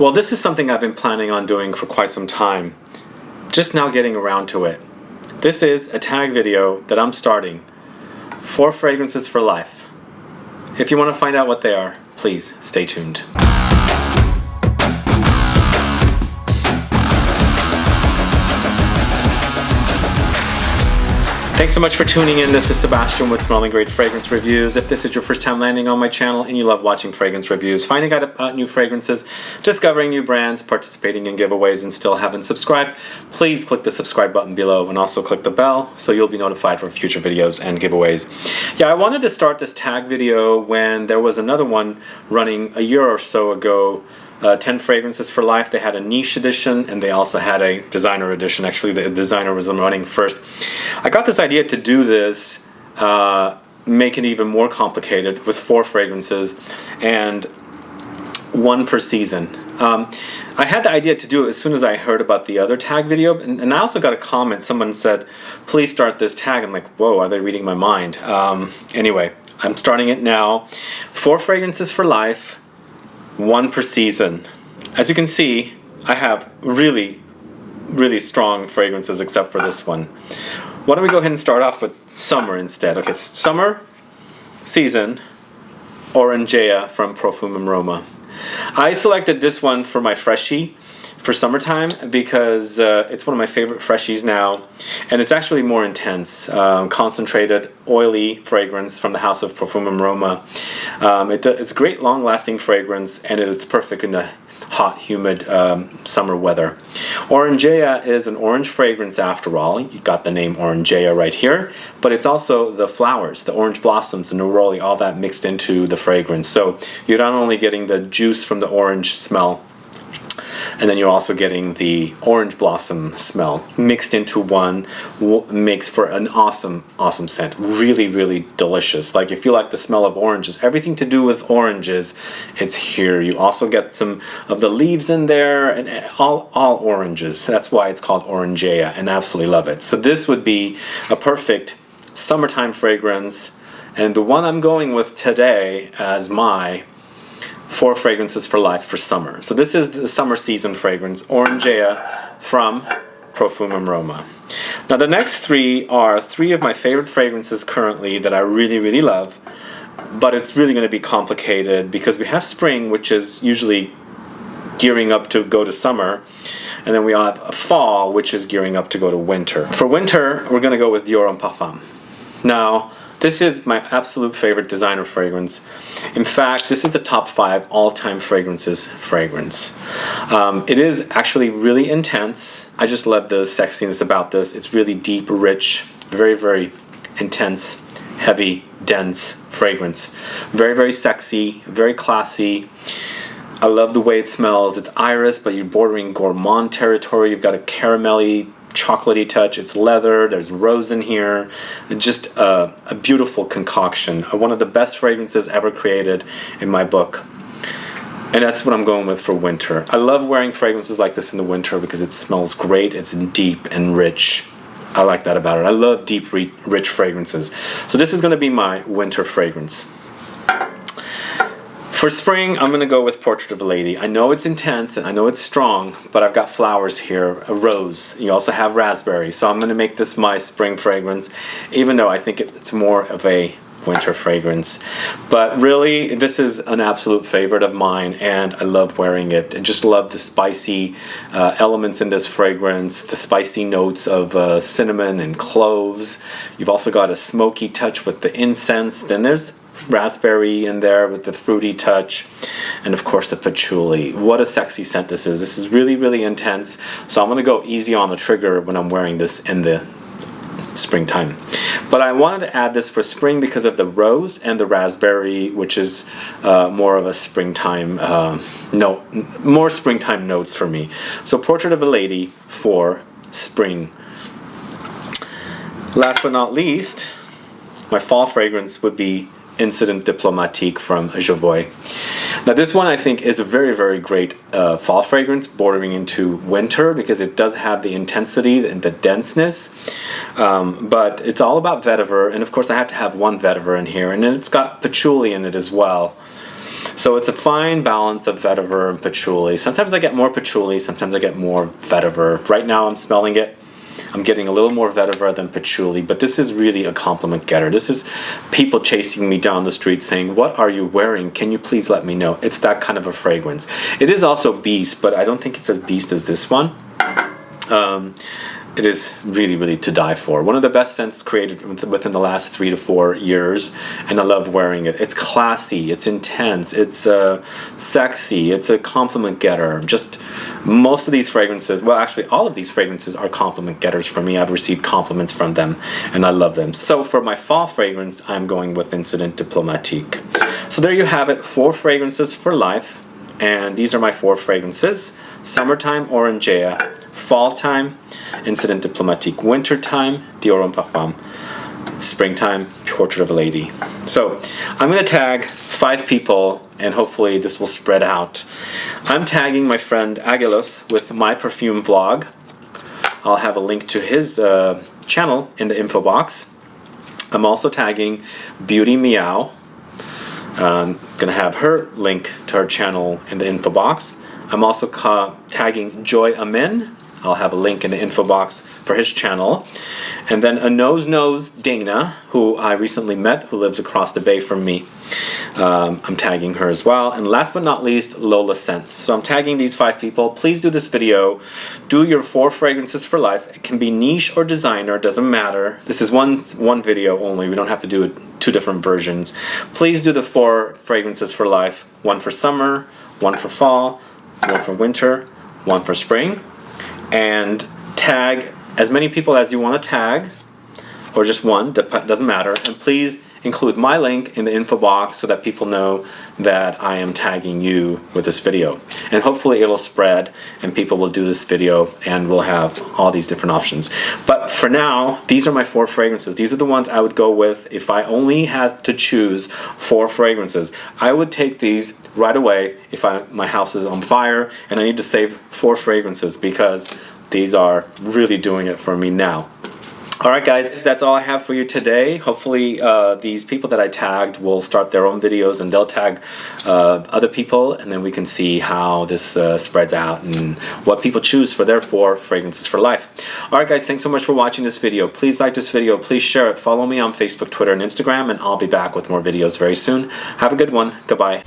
Well, this is something I've been planning on doing for quite some time. Just now getting around to it. This is a tag video that I'm starting. 4 fragrances for life. If you want to find out what they are, please stay tuned. Thanks so much for tuning in. This is Sebastian with Smelling Great Fragrance Reviews. If this is your first time landing on my channel and you love watching fragrance reviews, finding out about new fragrances, discovering new brands, participating in giveaways, and still haven't subscribed, please click the subscribe button below and also click the bell so you'll be notified for future videos and giveaways. Yeah, I wanted to start this tag video when there was another one running a year or so ago. 10 fragrances for life. They had a niche edition and they also had a designer edition. Actually, the designer was running first. I got this idea to do this, make it even more complicated with 4 fragrances and 1 per season. I had the idea to do it as soon as I heard about the other tag video, and I also got a comment. Someone said, please start this tag. I'm like, whoa, are they reading my mind? Anyway, I'm starting it now. 4 fragrances for life, 1 per season. As you can see, I have really strong fragrances except for this one. Why don't we go ahead and start off with summer instead? Okay, summer season, Orangea from Perfume Aroma. I selected this one for my freshie for summertime because it's one of my favorite freshies now, and it's actually more intense, concentrated, oily fragrance from the house of Perfume Aroma. It's a great long-lasting fragrance, and it's perfect in the hot, humid summer weather. Orangea is an orange fragrance after all. You got the name Orangea right here, but it's also the flowers, the orange blossoms, the neroli, all that mixed into the fragrance. So you're not only getting the juice from the orange smell, and then you're also getting the orange blossom smell mixed into one. Makes for an awesome scent. Really delicious. Like, if you like the smell of oranges, everything to do with oranges, it's here. You also get some of the leaves in there, and all oranges. That's why it's called Orangea, and absolutely love it. So this would be a perfect summertime fragrance, and the one I'm going with today as my 4 fragrances for life for summer. So this is the summer season fragrance, Orangea from Perfume Aroma. Now the next 3 are 3 of my favorite fragrances currently that I really love, but it's really going to be complicated because we have spring, which is usually gearing up to go to summer, and then we have fall, which is gearing up to go to winter. For winter, we're going to go with Dior Parfum. Now, this is my absolute favorite designer fragrance. In fact, this is the top 5 all-time fragrances fragrance. It is actually really intense. I just love the sexiness about this. It's really deep, rich, very intense, heavy, dense fragrance. Very sexy, very classy. I love the way it smells. It's iris, but you're bordering gourmand territory. You've got a caramelly, chocolatey touch. It's leather. There's rose in here. Just a beautiful concoction. One of the best fragrances ever created in my book. And that's what I'm going with for winter. I love wearing fragrances like this in the winter because it smells great. It's deep and rich. I like that about it. I love deep, rich fragrances. So this is going to be my winter fragrance. For spring, I'm going to go with Portrait of a Lady. I know it's intense and I know it's strong, but I've got flowers here, a rose. You also have raspberry, so I'm going to make this my spring fragrance, even though I think it's more of a winter fragrance. But really, this is an absolute favorite of mine, and I love wearing it. I just love the spicy elements in this fragrance, the spicy notes of cinnamon and cloves. You've also got a smoky touch with the incense. Then there's raspberry in there with the fruity touch, and of course the patchouli. What a sexy scent this is. This is really intense, so I'm going to go easy on the trigger when I'm wearing this in the springtime. But I wanted to add this for spring because of the rose and the raspberry, which is more of a springtime more springtime notes for me. So Portrait of a Lady for spring. Last but not least, my fall fragrance would be Incident Diplomatique from Jovoy. Now this one I think is a very great fall fragrance bordering into winter because it does have the intensity and the denseness, but it's all about vetiver, and of course I had to have one vetiver in here, and then it's got patchouli in it as well. So it's a fine balance of vetiver and patchouli. Sometimes I get more patchouli, sometimes I get more vetiver. Right now I'm smelling it. I'm getting a little more vetiver than patchouli, but this is really a compliment getter. This is people chasing me down the street saying, "What are you wearing? Can you please let me know?" It's that kind of a fragrance. It is also Beast, but I don't think it's as Beast as this one. It is really, really to die for. One of the best scents created within the last 3 to 4 years, and I love wearing it. It's classy, it's intense, it's sexy, it's a compliment getter. Just most of these fragrances, well actually all of these fragrances are compliment getters for me. I've received compliments from them and I love them. So for my fall fragrance, I'm going with Incident Diplomatique. So there you have it, 4 fragrances for life. And these are my 4 fragrances. Summertime, Orangea. Fall time, Incident Diplomatique. Wintertime, Dior Homme Parfum. Springtime, Portrait of a Lady. So I'm going to tag 5 people and hopefully this will spread out. I'm tagging my friend Agilos with my perfume vlog. I'll have a link to his channel in the info box. I'm also tagging Beauty Meow. I'm going to have her link to her channel in the info box. I'm also tagging Joy Amin. I'll have a link in the info box for his channel. And then a Nose Dana, who I recently met, who lives across the bay from me. I'm tagging her as well. And last but not least, Lola Scents. So I'm tagging these 5 people. Please do this video. Do your 4 fragrances for life. It can be niche or designer, doesn't matter. This is one video only. We don't have to do it 2 different versions. Please do the 4 fragrances for life. 1 for summer, 1 for fall, 1 for winter, 1 for spring. And tag as many people as you want to tag, or just 1, doesn't matter. And please include my link in the info box so that people know that I am tagging you with this video. And hopefully it'll spread and people will do this video and we'll have all these different options. But for now, these are my 4 fragrances. These are the ones I would go with if I only had to choose 4 fragrances. I would take these right away if my house is on fire and I need to save 4 fragrances because these are really doing it for me now. Alright guys, that's all I have for you today. Hopefully these people that I tagged will start their own videos and they'll tag other people and then we can see how this spreads out and what people choose for their 4 fragrances for life. Alright guys, thanks so much for watching this video. Please like this video, please share it, follow me on Facebook, Twitter, and Instagram, and I'll be back with more videos very soon. Have a good one. Goodbye.